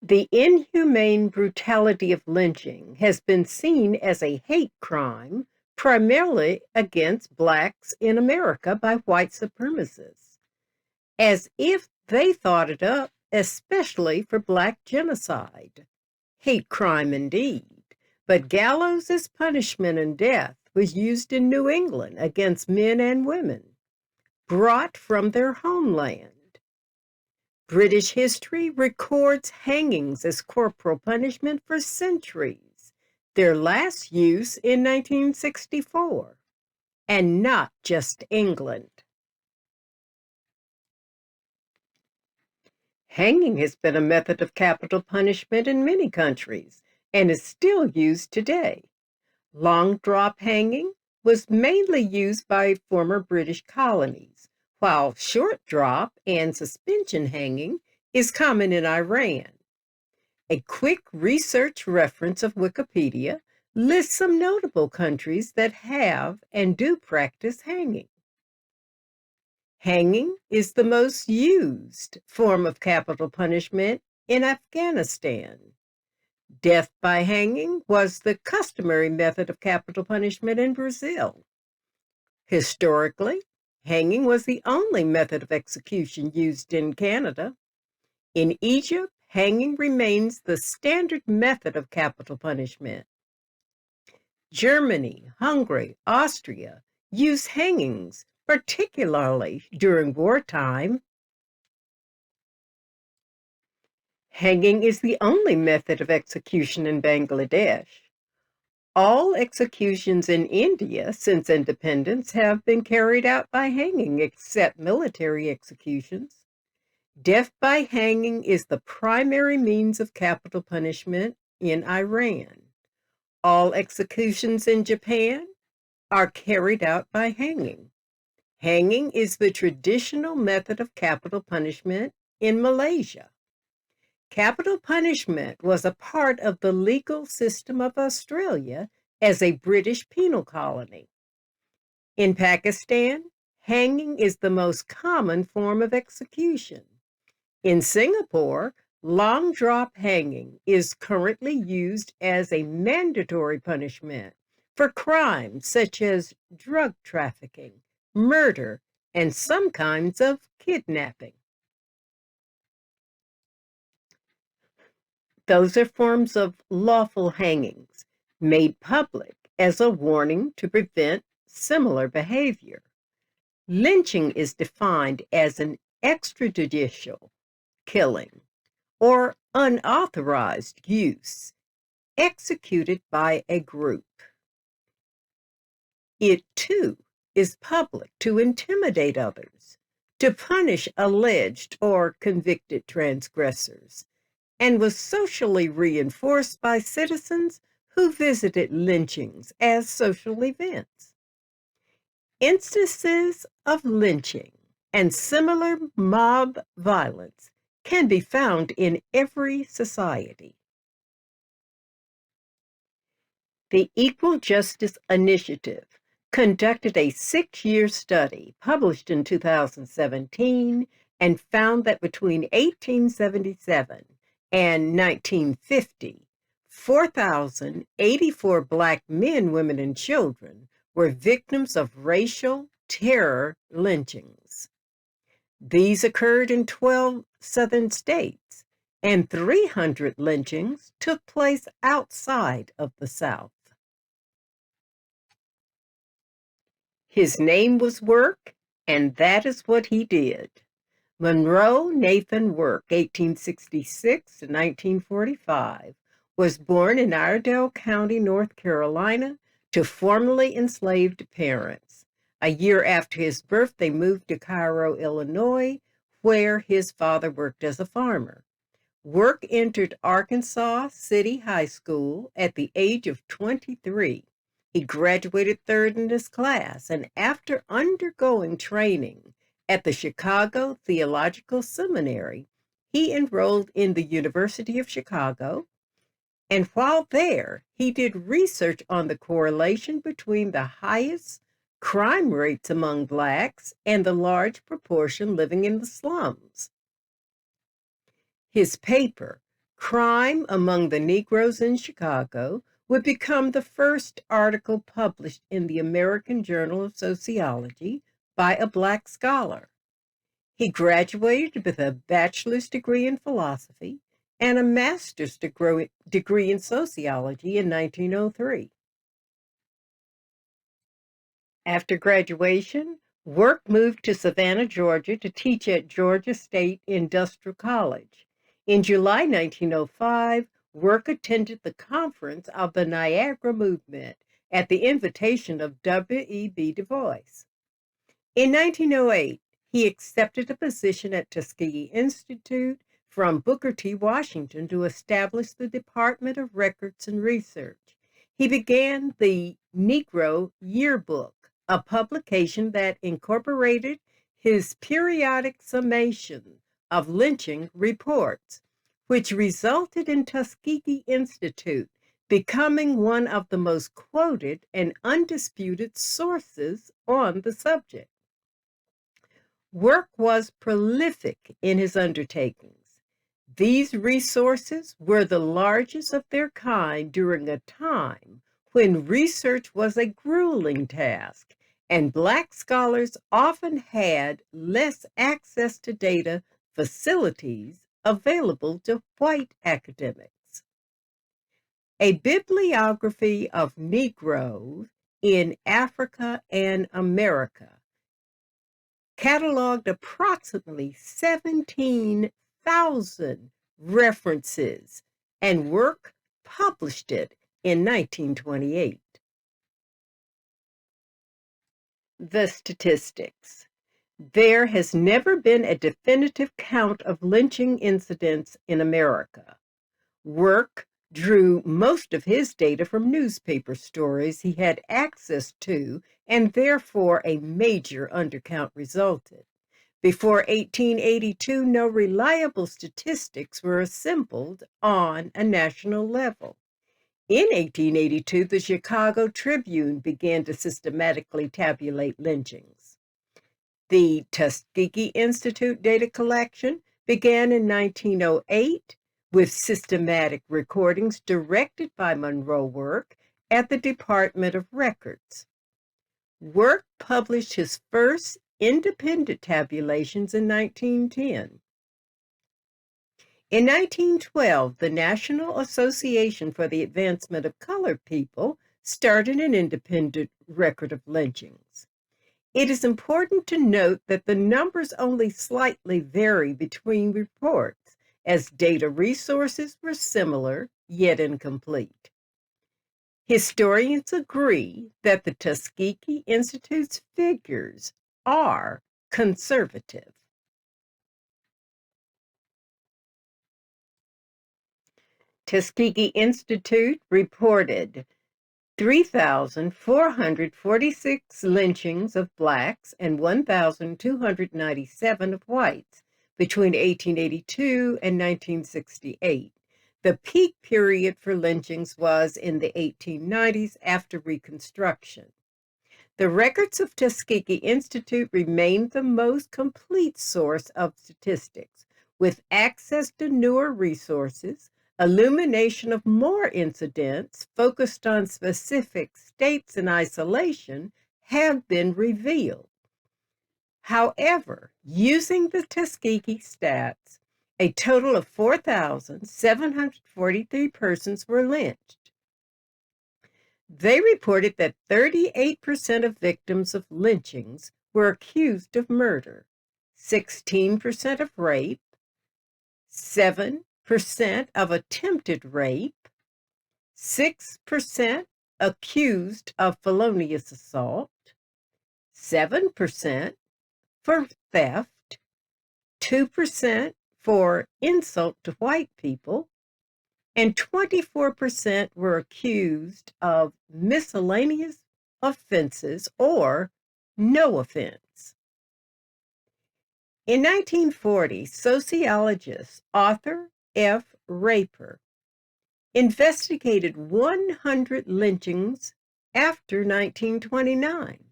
The inhumane brutality of lynching has been seen as a hate crime primarily against Blacks in America by white supremacists, as if they thought it up, especially for Black genocide. Hate crime indeed, but gallows as punishment and death was used in New England against men and women brought from their homeland. British history records hangings as corporal punishment for centuries, their last use in 1964, and not just England. Hanging has been a method of capital punishment in many countries and is still used today. Long drop hanging was mainly used by former British colonies, while short drop and suspension hanging is common in Iran. A quick research reference of Wikipedia lists some notable countries that have and do practice hanging. Hanging is the most used form of capital punishment in Afghanistan. Death by hanging was the customary method of capital punishment in Brazil. Historically, hanging was the only method of execution used in Canada. In Egypt, hanging remains the standard method of capital punishment. Germany, Hungary, Austria use hangings, particularly during wartime. Hanging is the only method of execution in Bangladesh. All executions in India since independence have been carried out by hanging, except military executions. Death by hanging is the primary means of capital punishment in Iran. All executions in Japan are carried out by hanging. Hanging is the traditional method of capital punishment in Malaysia. Capital punishment was a part of the legal system of Australia as a British penal colony. In Pakistan, hanging is the most common form of execution. In Singapore, long drop hanging is currently used as a mandatory punishment for crimes such as drug trafficking, murder, and some kinds of kidnapping. Those are forms of lawful hangings made public as a warning to prevent similar behavior. Lynching is defined as an extrajudicial killing or unauthorized use executed by a group. It too is public to intimidate others, to punish alleged or convicted transgressors, and was socially reinforced by citizens who visited lynchings as social events. Instances of lynching and similar mob violence can be found in every society. The Equal Justice Initiative conducted a 6-year study published in 2017 and found that between 1877 and 1950, 4,084 Black men, women, and children were victims of racial terror lynchings. These occurred in 12 southern states, and 300 lynchings took place outside of the South. His name was Work, and that is what he did. Monroe Nathan Work, 1866 to 1945, was born in Iredell County, North Carolina, to formerly enslaved parents. A year after his birth, they moved to Cairo, Illinois, where his father worked as a farmer. Work entered Arkansas City High School at the age of 23. He graduated third in his class, and after undergoing training at the Chicago Theological Seminary, he enrolled in the University of Chicago, and while there, he did research on the correlation between the highest crime rates among Blacks and the large proportion living in the slums. His paper, Crime Among the Negroes in Chicago would become the first article published in the American Journal of Sociology by a Black scholar. He graduated with a bachelor's degree in philosophy and a master's degree in sociology in 1903. After graduation, Work moved to Savannah, Georgia to teach at Georgia State Industrial College. In July 1905, Work attended the conference of the Niagara Movement at the invitation of W.E.B. Du Bois. In 1908, he accepted a position at Tuskegee Institute from Booker T. Washington to establish the Department of Records and Research. He began the Negro Yearbook, a publication that incorporated his periodic summation of lynching reports, which resulted in Tuskegee Institute becoming one of the most quoted and undisputed sources on the subject. Work was prolific in his undertakings. These resources were the largest of their kind during a time when research was a grueling task, and Black scholars often had less access to data facilities available to white academics. A bibliography of Negroes in Africa and America cataloged approximately 17,000 references, and Work published it in 1928. The statistics. There has never been a definitive count of lynching incidents in America. Work drew most of his data from newspaper stories he had access to, and therefore a major undercount resulted. Before 1882, no reliable statistics were assembled on a national level. In 1882, the Chicago Tribune began to systematically tabulate lynchings. The Tuskegee Institute data collection began in 1908 with systematic recordings directed by Monroe Work at the Department of Records. Work published his first independent tabulations in 1910. In 1912, the National Association for the Advancement of Colored People started an independent record of lynchings. It is important to note that the numbers only slightly vary between reports, as data resources were similar yet incomplete. Historians agree that the Tuskegee Institute's figures are conservative. Tuskegee Institute reported 3,446 lynchings of Blacks and 1,297 of whites between 1882 and 1968. The peak period for lynchings was in the 1890s after Reconstruction. The records of Tuskegee Institute remain the most complete source of statistics, with access to newer resources, illumination of more incidents focused on specific states in isolation have been revealed. However, using the Tuskegee stats, a total of 4,743 persons were lynched. They reported that 38% of victims of lynchings were accused of murder, 16% of rape, 7% of attempted rape, 6% accused of felonious assault, 7% for theft, 2% for insult to white people, and 24% were accused of miscellaneous offenses or no offense. In 1940, sociologist Arthur F. Raper investigated 100 lynchings after 1929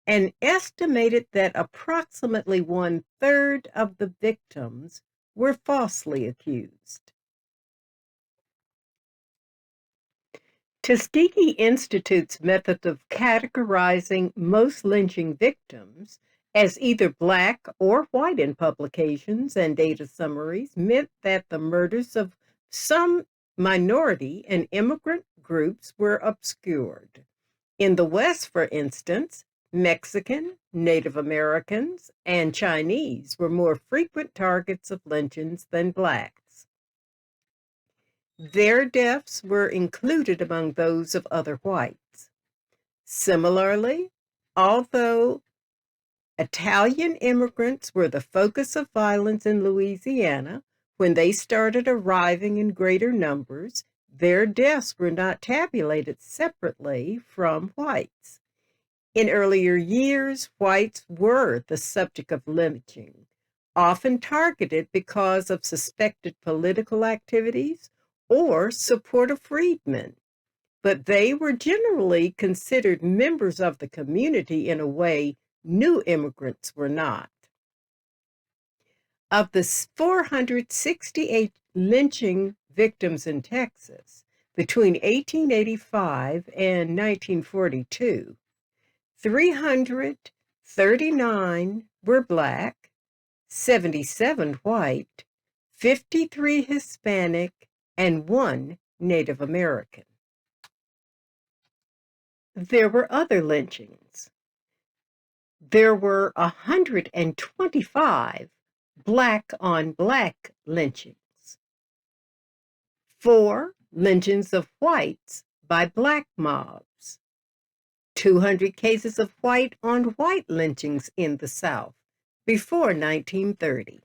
and estimated that approximately one-third of the victims were falsely accused. Tuskegee Institute's method of categorizing most lynching victims as either Black or white in publications and data summaries meant that the murders of some minority and immigrant groups were obscured. In the West, for instance, Mexican, Native Americans, and Chinese were more frequent targets of lynchings than Blacks. Their deaths were included among those of other whites. Similarly, although Italian immigrants were the focus of violence in Louisiana when they started arriving in greater numbers, their deaths were not tabulated separately from whites. In earlier years, whites were the subject of lynching, often targeted because of suspected political activities or support of freedmen, but they were generally considered members of the community in a way new immigrants were not. Of the 468 lynching victims in Texas between 1885 and 1942, 339 were Black, 77 white, 53 Hispanic, and 1 Native American. There were other lynchings. There were 125 Black on Black lynchings, 4 lynchings of whites by Black mobs, 200 cases of white on white lynchings in the South before 1930.